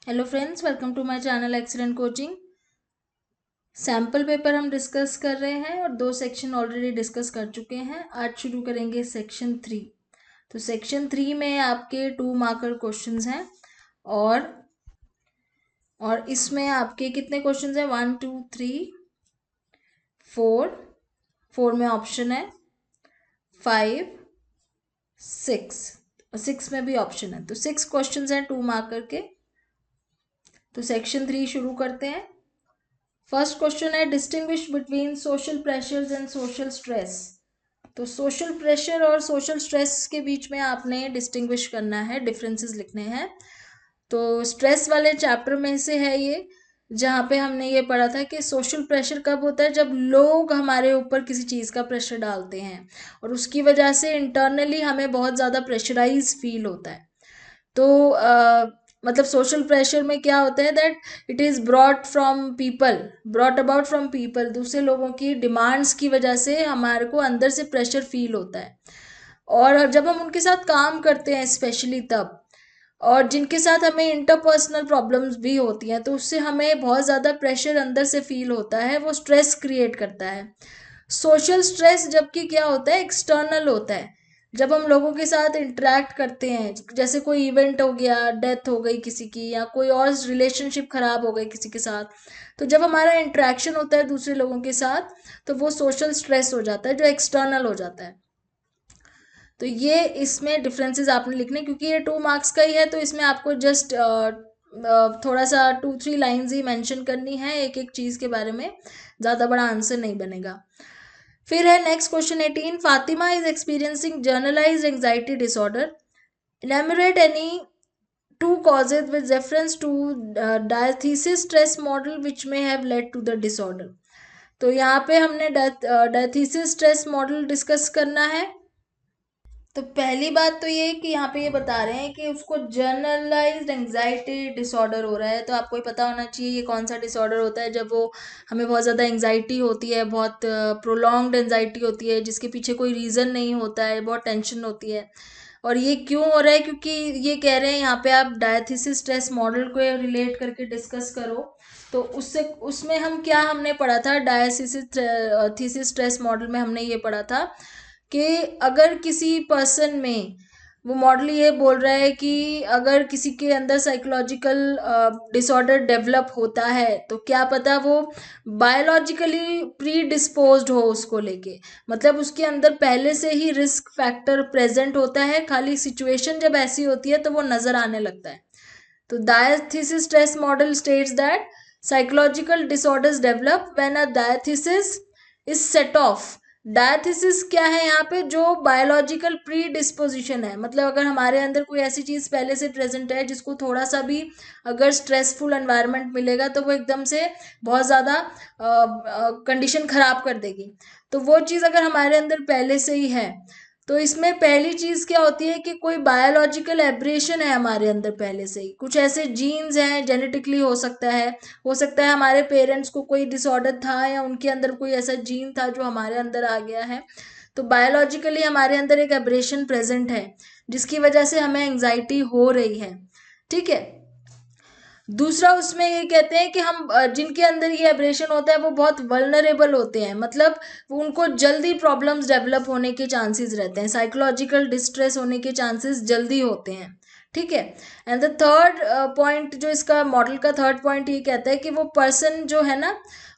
Hello friends, welcome to my channel excellent coaching. Sample paper हम discuss कर रहे हैं और 2 सेक्शन ऑलरेडी डिस्कस कर चुके हैं। आज शुरू करेंगे सेक्शन 3। तो सेक्शन 3 में आपके 2 मार्कर क्वेश्चंस हैं और इसमें आपके कितने क्वेश्चंस हैं? 1 2 3 4 में ऑप्शन है, 5 6 में भी ऑप्शन है। तो 6 क्वेश्चंस हैं 2 मार्कर के। तो सेक्शन 3 शुरू करते हैं। फर्स्ट क्वेश्चन है, distinguish between social pressures and social stress. तो सोशल प्रेशर और सोशल स्ट्रेस के बीच में आपने डिस्टिंग्विश करना है, डिफरेंसेस लिखने हैं। तो स्ट्रेस वाले चैप्टर में से है ये, जहाँ पे हमने ये पढ़ा था कि सोशल प्रेशर कब होता है, जब लोग हमारे ऊपर किसी चीज़ का प्रेशर डालते हैं और उसकी वजह से इंटरनली हमें बहुत ज़्यादा प्रेशराइज फील होता है। तो मतलब सोशल प्रेशर में क्या होता है, that it is brought about from people. दूसरे लोगों की डिमांड्स की वजह से हमारे को अंदर से प्रेशर फील होता है, और जब हम उनके साथ काम करते हैं स्पेशली तब, और जिनके साथ हमें इंटरपर्सनल प्रॉब्लम्स भी होती हैं, तो उससे हमें बहुत ज़्यादा प्रेशर अंदर से फील होता है, वो स्ट्रेस क्रिएट करता है। सोशल स्ट्रेस जबकि क्या होता है, एक्सटर्नल होता है। जब हम लोगों के साथ इंटरेक्ट करते हैं, जैसे कोई इवेंट हो गया, डेथ हो गई किसी की, या कोई और रिलेशनशिप खराब हो गई किसी के साथ, तो जब हमारा इंटरेक्शन होता है दूसरे लोगों के साथ, तो वो सोशल स्ट्रेस हो जाता है, जो एक्सटर्नल हो जाता है। तो ये इसमें डिफरेंसेस आपने लिखने, क्योंकि ये 2 मार्क्स का ही है, तो इसमें आपको जस्ट थोड़ा सा 2-3 लाइंस ही मेंशन करनी है एक एक चीज़ के बारे में, ज़्यादा बड़ा आंसर नहीं बनेगा। फिर है next question 18, Fatima is experiencing generalized anxiety disorder. Enumerate any 2 causes with reference to diathesis stress model which may have led to the disorder। तो यहाँ पे हमने डायथीसिस स्ट्रेस मॉडल डिस्कस करना है। तो पहली बात तो ये कि यहाँ पे ये बता रहे हैं कि उसको जर्नलाइज्ड एंजाइटी डिसऑर्डर हो रहा है। तो आपको ही पता होना चाहिए ये कौन सा डिसऑर्डर होता है, जब वो हमें बहुत ज़्यादा एंजाइटी होती है, बहुत प्रोलॉन्ग्ड एंजाइटी होती है, जिसके पीछे कोई रीज़न नहीं होता है, बहुत टेंशन होती है। और ये क्यों हो रहा है, क्योंकि ये कह रहे हैं यहाँ पे आप डायथीसिस स्ट्रेस मॉडल को रिलेट करके डिस्कस करो। तो उससे उसमें हमने पढ़ा था, डायथीसिस स्ट्रेस मॉडल में हमने ये पढ़ा था कि अगर किसी पर्सन में, वो मॉडल ये बोल रहा है कि अगर किसी के अंदर साइकोलॉजिकल डिसऑर्डर डेवलप होता है, तो क्या पता वो बायोलॉजिकली प्री डिस्पोज्ड हो उसको लेके, मतलब उसके अंदर पहले से ही रिस्क फैक्टर प्रेजेंट होता है, खाली सिचुएशन जब ऐसी होती है तो वो नजर आने लगता है। तो diathesis stress model states that psychological disorders develop when a diathesis is set off. Diathesis क्या है यहाँ पे, जो बायोलॉजिकल प्री डिस्पोजिशन है, मतलब अगर हमारे अंदर कोई ऐसी चीज़ पहले से प्रेजेंट है जिसको थोड़ा सा भी अगर स्ट्रेसफुल एनवायरनमेंट मिलेगा तो वो एकदम से बहुत ज़्यादा कंडीशन खराब कर देगी। तो वो चीज़ अगर हमारे अंदर पहले से ही है, तो इसमें पहली चीज़ क्या होती है कि कोई बायोलॉजिकल एब्रेशन है हमारे अंदर पहले से ही, कुछ ऐसे जीन्स हैं, जेनेटिकली हो सकता है हमारे पेरेंट्स को कोई डिसऑर्डर था, या उनके अंदर कोई ऐसा जीन था जो हमारे अंदर आ गया है। तो बायोलॉजिकली हमारे अंदर एक एब्रेशन प्रेजेंट है, जिसकी वजह से हमें एंजाइटी हो रही है। ठीक है। दूसरा उसमें ये कहते हैं कि हम जिनके अंदर ये एब्रेशन होता है वो बहुत वल्नरेबल होते हैं, मतलब उनको जल्दी प्रॉब्लम्स डेवलप होने के चांसेस रहते हैं, साइकोलॉजिकल डिस्ट्रेस होने के चांसेस जल्दी होते हैं। ठीक है। एंड द थर्ड पॉइंट, जो इसका मॉडल का थर्ड पॉइंट ये कहता है कि वो पर्सन जो है ना,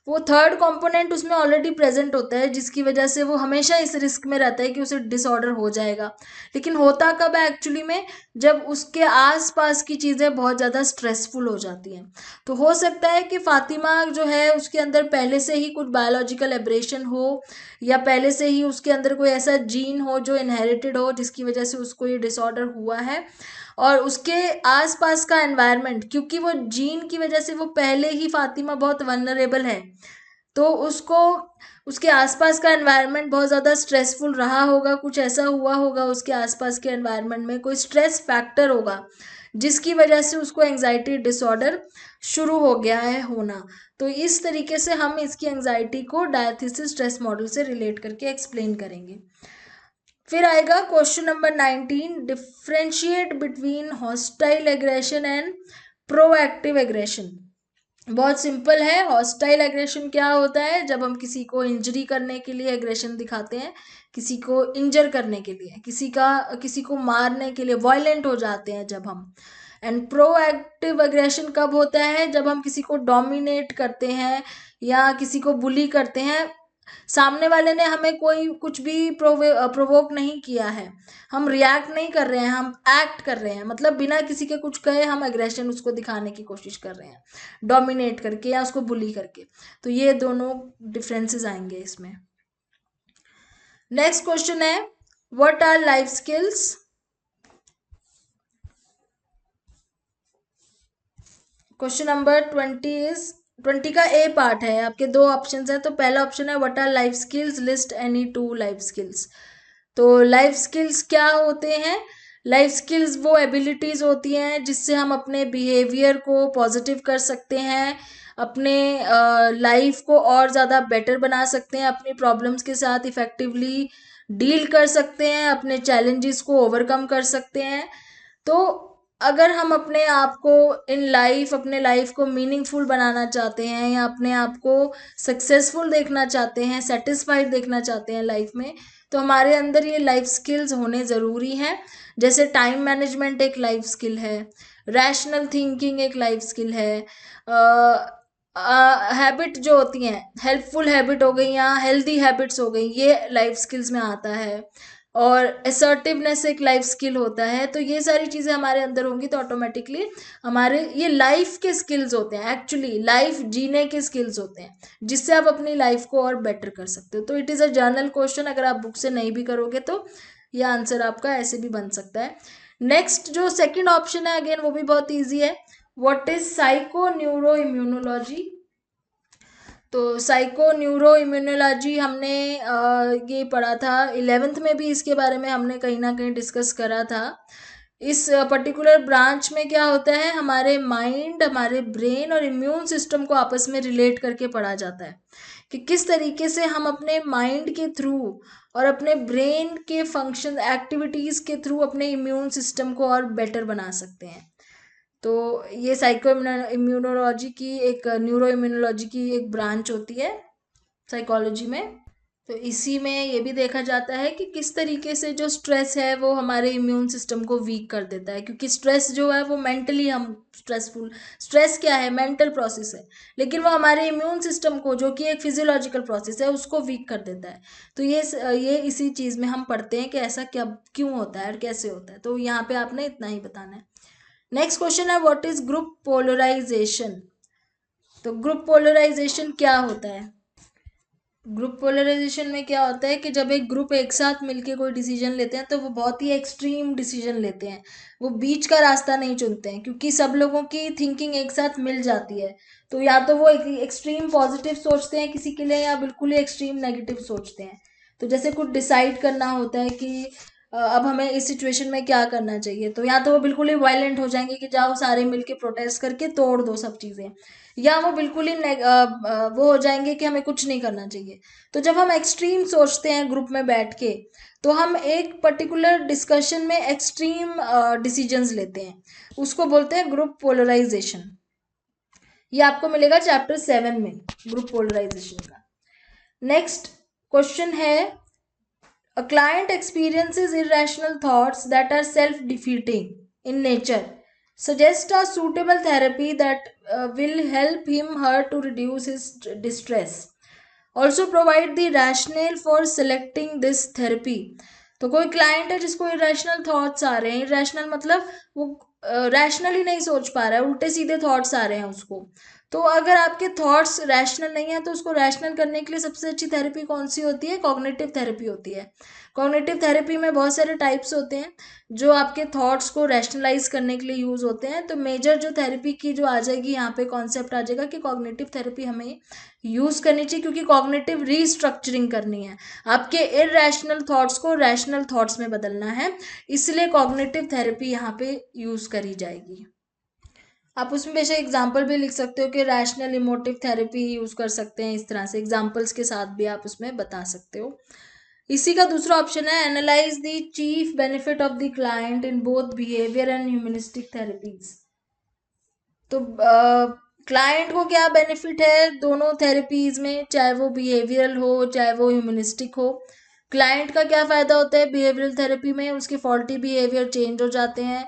वो थर्ड कंपोनेंट उसमें ऑलरेडी प्रेजेंट होता है, जिसकी वजह से वो हमेशा इस रिस्क में रहता है कि उसे डिसऑर्डर हो जाएगा। लेकिन होता कब है एक्चुअली में, जब उसके आसपास की चीज़ें बहुत ज़्यादा स्ट्रेसफुल हो जाती हैं। तो हो सकता है कि फातिमा जो है उसके अंदर पहले से ही कुछ बायोलॉजिकल एब्रेशन हो, या पहले से ही उसके अंदर कोई ऐसा जीन हो जो इनहेरिटेड हो, जिसकी वजह से उसको ये डिसऑर्डर हुआ है। और उसके आसपास का एनवायरनमेंट, क्योंकि वो जीन की वजह से वो पहले ही फातिमा बहुत वनरेबल है, तो उसको उसके आसपास का एनवायरनमेंट बहुत ज़्यादा स्ट्रेसफुल रहा होगा, कुछ ऐसा हुआ होगा उसके आसपास के एनवायरनमेंट में, कोई स्ट्रेस फैक्टर होगा, जिसकी वजह से उसको एंजाइटी डिसऑर्डर शुरू हो गया है होना। तो इस तरीके से हम इसकी एंजाइटी को डायथीसिस स्ट्रेस मॉडल से रिलेट करके एक्सप्लेन करेंगे। फिर आएगा question number 19, differentiate between hostile aggression and proactive aggression बहुत सिंपल है। हॉस्टाइल एग्रेशन क्या होता है? जब हम किसी को इंजरी करने के लिए एग्रेशन दिखाते हैं, किसी को इंजर करने के लिए, किसी को मारने के लिए वायलेंट हो जाते हैं जब हम। एंड प्रोएक्टिव एग्रेशन कब होता है? जब हम किसी को डोमिनेट करते हैं या किसी को बुली करते हैं, सामने वाले ने हमें कोई कुछ भी प्रोवोक नहीं किया है, हम रिएक्ट नहीं कर रहे हैं, हम एक्ट कर रहे हैं, मतलब बिना किसी के कुछ कहे हम एग्रेशन उसको दिखाने की कोशिश कर रहे हैं, डोमिनेट करके या उसको बुली करके। तो ये दोनों डिफरेंसेस आएंगे इसमें। नेक्स्ट क्वेश्चन है, what our life skills? Question number 20 का ए पार्ट है, आपके दो ऑप्शंस है। तो पहला ऑप्शन है what our life skills, list any 2 life skills. तो लाइफ स्किल्स क्या होते हैं? लाइफ स्किल्स वो एबिलिटीज होती हैं जिससे हम अपने बिहेवियर को पॉजिटिव कर सकते हैं, अपने लाइफ को और ज़्यादा बेटर बना सकते हैं, अपनी प्रॉब्लम्स के साथ इफेक्टिवली डील कर सकते हैं, अपने चैलेंजेस को ओवरकम कर सकते हैं। तो अगर हम अपने आप को इन लाइफ अपने लाइफ को मीनिंगफुल बनाना चाहते हैं या अपने आप को सक्सेसफुल देखना चाहते हैं, सेटिस्फाइड देखना चाहते हैं लाइफ में, तो हमारे अंदर ये लाइफ स्किल्स होने ज़रूरी हैं। जैसे टाइम मैनेजमेंट एक लाइफ स्किल है, रैशनल थिंकिंग एक लाइफ स्किल है, हैबिट जो होती हैं, हेल्पफुल हैबिट हो गई या हेल्दी हैबिट्स हो गई, ये लाइफ स्किल्स में आता है। और असर्टिवनेस एक लाइफ स्किल होता है। तो ये सारी चीज़ें हमारे अंदर होंगी तो ऑटोमेटिकली हमारे ये लाइफ के स्किल्स होते हैं, एक्चुअली लाइफ जीने के स्किल्स होते हैं जिससे आप अपनी लाइफ को और बेटर कर सकते हो। तो it is a journal question, अगर आप बुक से नहीं भी करोगे तो यह आंसर आपका ऐसे भी बन सकता है। नेक्स्ट जो सेकंड ऑप्शन है, अगेन वो भी बहुत ईजी है, what is psycho neuro immunology? तो साइको न्यूरो इम्यूनोलॉजी हमने ये पढ़ा था 11th में भी, इसके बारे में हमने कहीं ना कहीं डिस्कस करा था। इस पर्टिकुलर ब्रांच में क्या होता है, हमारे माइंड, हमारे ब्रेन और इम्यून सिस्टम को आपस में रिलेट करके पढ़ा जाता है कि किस तरीके से हम अपने माइंड के थ्रू और अपने ब्रेन के फंक्शन एक्टिविटीज़ के थ्रू अपने इम्यून सिस्टम को और बेटर बना सकते हैं। तो ये साइको इम्यूनोलॉजी की एक न्यूरो इम्यूनोलॉजी की एक ब्रांच होती है साइकोलॉजी में। तो इसी में ये भी देखा जाता है कि किस तरीके से जो स्ट्रेस है वो हमारे इम्यून सिस्टम को वीक कर देता है, क्योंकि स्ट्रेस जो है वो मेंटली हम स्ट्रेस क्या है, मेंटल प्रोसेस है, लेकिन वो हमारे इम्यून सिस्टम को, जो कि एक फिजियोलॉजिकल प्रोसेस है, उसको वीक कर देता है। तो ये इसी चीज़ में हम पढ़ते हैं कि ऐसा क्या क्यों होता है और कैसे होता है। तो यहाँ पे आपने इतना ही बताना है। नेक्स्ट क्वेश्चन है, व्हाट इज ग्रुप पोलराइजेशन? तो ग्रुप पोलराइजेशन क्या होता है? ग्रुप पोलराइजेशन में क्या होता है कि जब एक ग्रुप एक साथ मिलके कोई डिसीजन लेते हैं तो वो बहुत ही एक्सट्रीम डिसीजन लेते हैं, वो बीच का रास्ता नहीं चुनते हैं, क्योंकि सब लोगों की थिंकिंग एक साथ मिल जाती है। तो या तो वो एक्सट्रीम पॉजिटिव सोचते हैं किसी के लिए या बिल्कुल ही एक्सट्रीम नेगेटिव सोचते हैं। तो जैसे कुछ डिसाइड करना होता है कि अब हमें इस सिचुएशन में क्या करना चाहिए, तो या तो वो बिल्कुल ही वायलेंट हो जाएंगे कि जाओ सारे मिलके प्रोटेस्ट करके तोड़ दो सब चीज़ें, या वो बिल्कुल ही वो हो जाएंगे कि हमें कुछ नहीं करना चाहिए। तो जब हम एक्सट्रीम सोचते हैं ग्रुप में बैठ के, तो हम एक पर्टिकुलर डिस्कशन में एक्सट्रीम डिसीजंस लेते हैं, उसको बोलते हैं ग्रुप पोलराइजेशन। ये आपको मिलेगा चैप्टर 7 में, ग्रुप पोलराइजेशन का। नेक्स्ट क्वेश्चन है, a client experiences irrational thoughts that are self-defeating in nature. Suggest a suitable therapy that will help him/her to reduce his distress. Also provide the rationale for selecting this therapy. तो कोई client है जिसको irrational thoughts आ रहे हैं, irrational मतलब वो rationally नहीं सोच पा रहा है, उल्टे सीधे थॉट्स आ रहे हैं उसको। तो अगर आपके थॉट्स रैशनल नहीं है तो उसको रैशनल करने के लिए सबसे अच्छी थेरेपी कौन सी होती है? कॉग्निटिव थेरेपी होती है। कॉग्निटिव थेरेपी में बहुत सारे टाइप्स होते हैं जो आपके थॉट्स को रैशनलाइज करने के लिए यूज़ होते हैं। तो मेजर जो थेरेपी की जो आ जाएगी यहाँ पे कॉन्सेप्ट आ जाएगा कि कॉग्निटिव थेरेपी हमें यूज़ करनी चाहिए, क्योंकि कॉग्निटिव रीस्ट्रक्चरिंग करनी है, आपके इरैशनल थॉट्स को रैशनल थॉट्स में बदलना है, इसलिए कॉग्निटिव थेरेपी यहाँ पे यूज़ करी जाएगी। आप उसमें बेशक एग्जाम्पल भी लिख सकते हो कि रैशनल इमोटिव थेरेपी यूज़ कर सकते हैं, इस तरह से एग्जाम्पल्स के साथ भी आप उसमें बता सकते हो। इसी का दूसरा ऑप्शन है, analyse the chief benefit of the client in both behaviour and humanistic therapies. तो क्लाइंट को क्या बेनिफिट है दोनों थेरेपीज में, चाहे वो बिहेवियरल हो चाहे वो ह्यूमनिस्टिक हो। क्लाइंट का क्या फ़ायदा होता है बिहेवियरल थेरेपी में, उसके फॉल्टी बिहेवियर चेंज हो जाते हैं,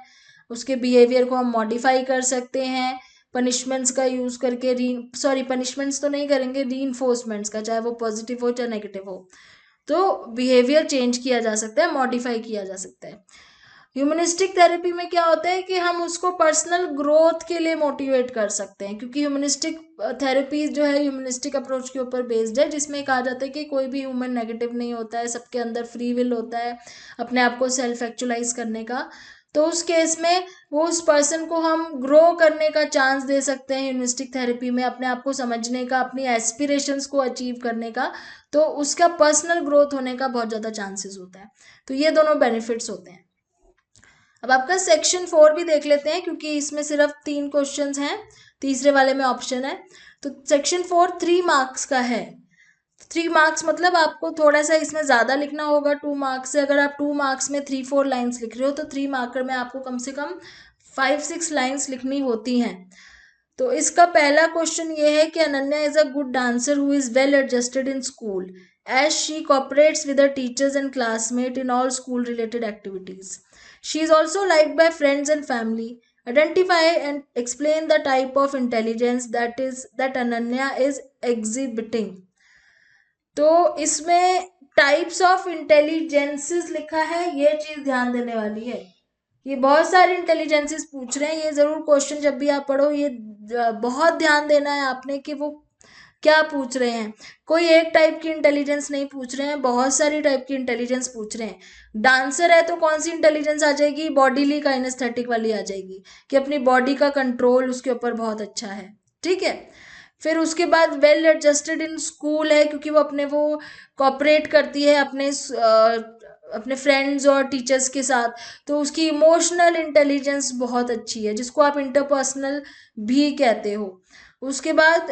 उसके बिहेवियर को हम मॉडिफाई कर सकते हैं पनिशमेंट्स का यूज़ करके। पनिशमेंट्स तो नहीं करेंगे, रीइंफोर्समेंट्स का, चाहे वो पॉजिटिव हो चाहे नेगेटिव हो। तो बिहेवियर चेंज किया जा सकता है, मॉडिफाई किया जा सकता है। ह्यूमनिस्टिक थेरेपी में क्या होता है कि हम उसको पर्सनल ग्रोथ के लिए मोटिवेट कर सकते हैं, क्योंकि ह्यूमनिस्टिक थेरेपी जो है ह्यूमनिस्टिक अप्रोच के ऊपर बेस्ड है, जिसमें कहा जाता है कि कोई भी ह्यूमन नेगेटिव नहीं होता है, सबके अंदर फ्री विल होता है अपने आप को सेल्फ एक्चुअलाइज करने का। तो उस केस में वो उस पर्सन को हम ग्रो करने का चांस दे सकते हैं ह्यूमनिस्टिक थेरेपी में, अपने आप को समझने का, अपनी एस्पिरेशंस को अचीव करने का। तो उसका पर्सनल ग्रोथ होने का बहुत ज़्यादा चांसेस होता है। तो ये दोनों बेनिफिट्स होते हैं। अब आपका सेक्शन 4 भी देख लेते हैं, क्योंकि इसमें सिर्फ 3 क्वेश्चंस हैं, तीसरे वाले में ऑप्शन है। तो सेक्शन 4 3 मार्क्स का है। 3 मार्क्स मतलब आपको थोड़ा सा इसमें ज़्यादा लिखना होगा 2 मार्क्स से। अगर आप 2 मार्क्स में 3-4 लाइन्स लिख रहे हो तो 3 मार्कर में आपको कम से कम 5-6 लाइन्स लिखनी होती हैं। तो इसका पहला क्वेश्चन ये है कि Ananya is a good dancer who is well adjusted in school as she cooperates with her teachers and classmates in all school related activities. She is also liked by friends and family. Identify and explain the type of intelligence that Ananya is exhibiting. तो इसमें types of intelligences लिखा है, ये चीज ध्यान देने वाली है। ये बहुत सारे इंटेलिजेंसेस पूछ रहे हैं, ये जरूर क्वेश्चन जब भी आप पढ़ो ये बहुत ध्यान देना है आपने कि वो क्या पूछ रहे हैं। कोई एक टाइप की इंटेलिजेंस नहीं पूछ रहे हैं, बहुत सारी टाइप की इंटेलिजेंस पूछ रहे हैं। डांसर है तो कौन सी इंटेलिजेंस आ जाएगी, बॉडीली काइनेस्थेटिक वाली आ जाएगी, कि अपनी बॉडी का कंट्रोल उसके ऊपर बहुत अच्छा है। ठीक है, फिर उसके बाद वेल एडजस्टेड इन स्कूल है, क्योंकि वो अपने वो कॉपरेट करती है अपने फ्रेंड्स और टीचर्स के साथ। तो उसकी इमोशनल इंटेलिजेंस बहुत अच्छी है, जिसको आप इंटरपर्सनल भी कहते हो। उसके बाद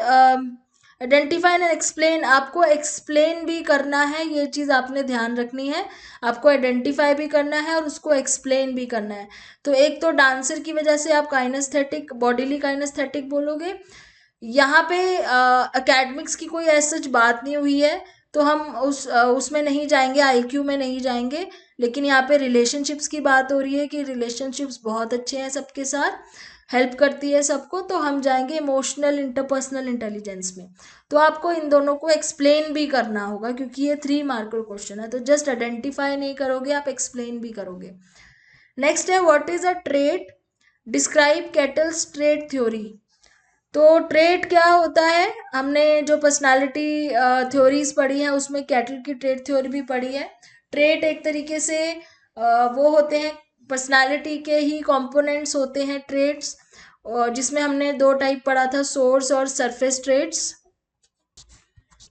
आइडेंटिफाई एंड एक्सप्लेन, आपको एक्सप्लेन भी करना है, ये चीज़ आपने ध्यान रखनी है। आपको आइडेंटिफाई भी करना है और उसको एक्सप्लेन भी करना है। तो एक तो डांसर की वजह से आप काइनेस्थेटिक, बॉडीली काइनेस्थेटिक बोलोगे। यहाँ पे एकेडमिक्स की कोई ऐसी सच बात नहीं हुई है, तो हम उसमें नहीं जाएंगे, आईक्यू में नहीं जाएंगे। लेकिन यहाँ पे रिलेशनशिप्स की बात हो रही है कि रिलेशनशिप्स बहुत अच्छे हैं सबके साथ, हेल्प करती है सबको, तो हम जाएंगे इमोशनल इंटरपर्सनल इंटेलिजेंस में। तो आपको इन दोनों को एक्सप्लेन भी करना होगा, क्योंकि ये 3 मार्कर क्वेश्चन है। तो जस्ट आइडेंटिफाई नहीं करोगे, आप एक्सप्लेन भी करोगे। नेक्स्ट है what is a trait, describe kettles trait theory. तो ट्रेट क्या होता है, हमने जो पर्सनालिटी थ्योरीज पढ़ी है उसमें कैटल की ट्रेट थ्योरी भी पढ़ी है। ट्रेट एक तरीके से वो होते हैं, पर्सनालिटी के ही कंपोनेंट्स होते हैं ट्रेट्स, और जिसमें हमने 2 टाइप पढ़ा था, सोर्स और सरफेस ट्रेट्स।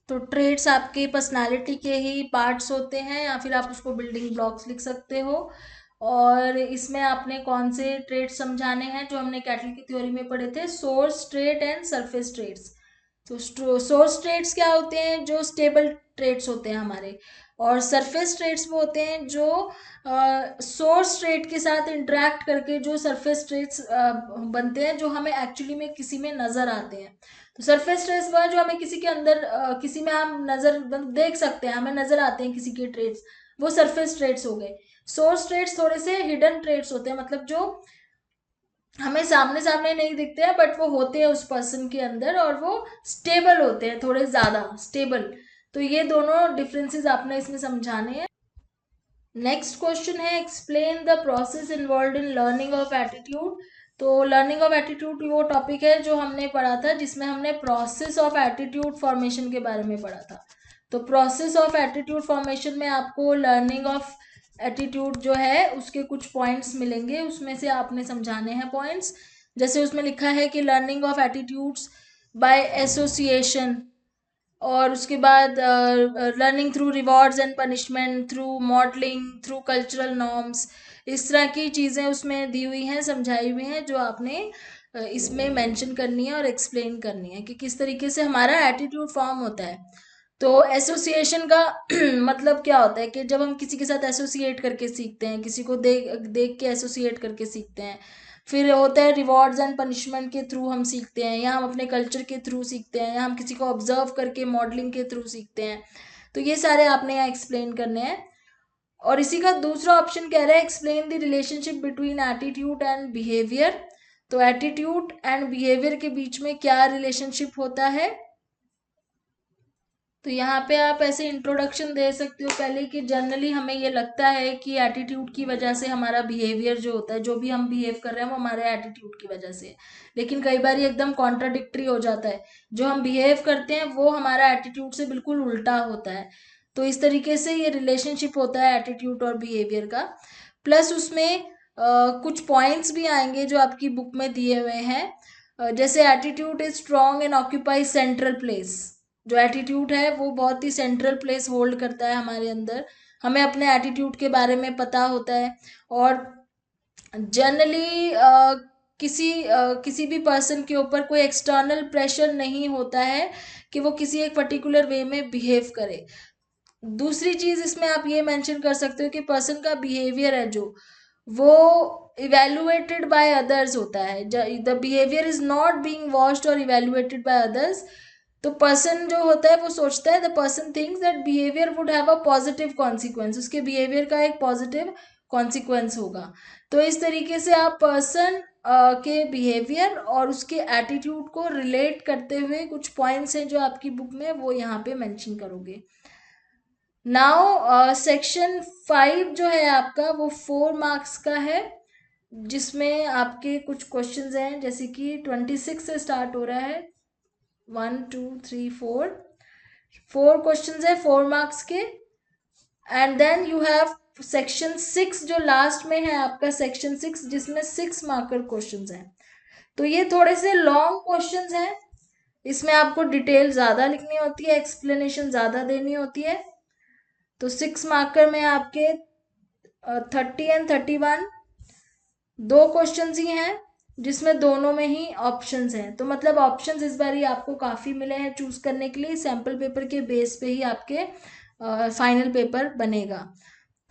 तो ट्रेट्स आपकी पर्सनालिटी के ही पार्ट्स होते हैं, या फिर आप उसको बिल्डिंग ब्लॉक्स लिख सकते हो। और इसमें आपने कौन से ट्रेट्स समझाने हैं जो हमने कैटल की थ्योरी में पढ़े थे, source trait and surface traits. तो सोर्स ट्रेट्स क्या होते हैं, जो स्टेबल ट्रेट्स होते हैं हमारे, और सरफेस ट्रेट्स वो होते हैं जो सोर्स ट्रेट के साथ इंटरेक्ट करके जो सरफेस ट्रेट्स बनते हैं, जो हमें एक्चुअली में किसी में नजर आते हैं। तो सरफेस ट्रेट्स वो है जो हमें किसी के अंदर किसी में हम नजर देख सकते हैं, हमें नजर आते हैं किसी के ट्रेट्स, वो सरफेस ट्रेट्स हो गए। सोर्स ट्रेट्स थोड़े से हिडन ट्रेट्स होते हैं, मतलब जो हमें सामने सामने नहीं दिखते हैं, बट वो होते हैं उस पर्सन के अंदर, और वो स्टेबल होते हैं, थोड़े ज्यादा स्टेबल। तो ये दोनों डिफरेंसेस आपने इसमें समझाने हैं। नेक्स्ट क्वेश्चन है explain the process involve in learning of attitude. तो लर्निंग ऑफ एटीट्यूड वो टॉपिक है जो हमने पढ़ा था, जिसमें हमने प्रोसेस ऑफ एटीट्यूड फॉर्मेशन के बारे में पढ़ा था। तो प्रोसेस ऑफ एटीट्यूड फॉर्मेशन में आपको लर्निंग ऑफ एटीट्यूड जो है उसके कुछ पॉइंट्स मिलेंगे, उसमें से आपने समझाने हैं पॉइंट्स। जैसे उसमें लिखा है कि learning of attitudes by association, और उसके बाद learning through rewards and punishment, through modelling, through cultural norms, इस तरह की चीज़ें उसमें दी हुई हैं, समझाई हुई हैं, जो आपने इसमें मेंशन करनी है और एक्सप्लेन करनी है कि किस तरीके से हमारा एटीट्यूड फॉर्म होता है। तो एसोसिएशन का मतलब क्या होता है कि जब हम किसी के साथ एसोसिएट करके सीखते हैं, किसी को देख देख के एसोसिएट करके सीखते हैं, फिर होता है रिवॉर्ड्स एंड पनिशमेंट के थ्रू हम सीखते हैं, या हम अपने कल्चर के थ्रू सीखते हैं, या हम किसी को ऑब्जर्व करके मॉडलिंग के थ्रू सीखते हैं। तो ये सारे आपने यहाँ एक्सप्लेन करने हैं। और इसी का दूसरा ऑप्शन कह रहा है explain the relationship between attitude and behaviour. तो एटीट्यूड एंड बिहेवियर के बीच में क्या रिलेशनशिप होता है। तो यहाँ पे आप ऐसे इंट्रोडक्शन दे सकते हो पहले कि जनरली हमें ये लगता है कि एटीट्यूड की वजह से हमारा बिहेवियर जो होता है, जो भी हम बिहेव कर रहे हैं वो हमारे एटीट्यूड की वजह से, लेकिन कई बार ये एकदम कॉन्ट्राडिक्टरी हो जाता है। जो हम बिहेव करते हैं वो हमारा एटीट्यूड से बिल्कुल उल्टा होता है। तो इस तरीके से ये रिलेशनशिप होता है एटीट्यूड और बिहेवियर का। प्लस उसमें कुछ पॉइंट्स भी आएंगे जो आपकी बुक में दिए हुए हैं, जैसे attitude is strong and occupy central place. जो एटीट्यूड है वो बहुत ही सेंट्रल प्लेस होल्ड करता है हमारे अंदर, हमें अपने एटीट्यूड के बारे में पता होता है। और जनरली किसी भी पर्सन के ऊपर कोई एक्सटर्नल प्रेशर नहीं होता है कि वो किसी एक पर्टिकुलर वे में बिहेव करे। दूसरी चीज इसमें आप ये मेंशन कर सकते हो कि पर्सन का बिहेवियर है जो वो इवेल्युएटेड बाय अदर्स होता है। The behaviour is not being watched और इवेल्युएटेड बाय अदर्स। तो पर्सन जो होता है वो सोचता है, the person thinks that behaviour would have a positive consequence, उसके बिहेवियर का एक पॉजिटिव कॉन्सिक्वेंस होगा। तो इस तरीके से आप पर्सन के बिहेवियर और उसके एटीट्यूड को रिलेट करते हुए कुछ पॉइंट्स हैं जो आपकी बुक में वो यहाँ पे मेंशन करोगे। नाउ सेक्शन 5 जो है आपका वो 4 मार्क्स का है, जिसमें आपके कुछ क्वेश्चंस हैं, जैसे कि 26 से स्टार्ट हो रहा है। 1 2 3 4 क्वेश्चंस है 4 मार्क्स के। And then you have section 6 जो लास्ट में है आपका, सेक्शन 6 जिसमें 6 मार्कर क्वेश्चंस हैं। तो ये थोड़े से लॉन्ग क्वेश्चंस हैं, इसमें आपको डिटेल ज़्यादा लिखनी होती है, एक्सप्लेनेशन ज़्यादा देनी होती है। तो 6 मार्कर में आपके 30 एंड 31 दो क्वेश्चंस ही हैं, जिसमें दोनों में ही ऑप्शंस हैं। तो मतलब ऑप्शंस इस बार ही आपको काफ़ी मिले हैं चूज करने के लिए, सैम्पल पेपर के बेस पे ही आपके फाइनल पेपर बनेगा।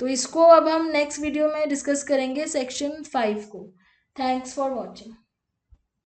तो इसको अब हम नेक्स्ट वीडियो में डिस्कस करेंगे सेक्शन 5 को। Thanks for watching.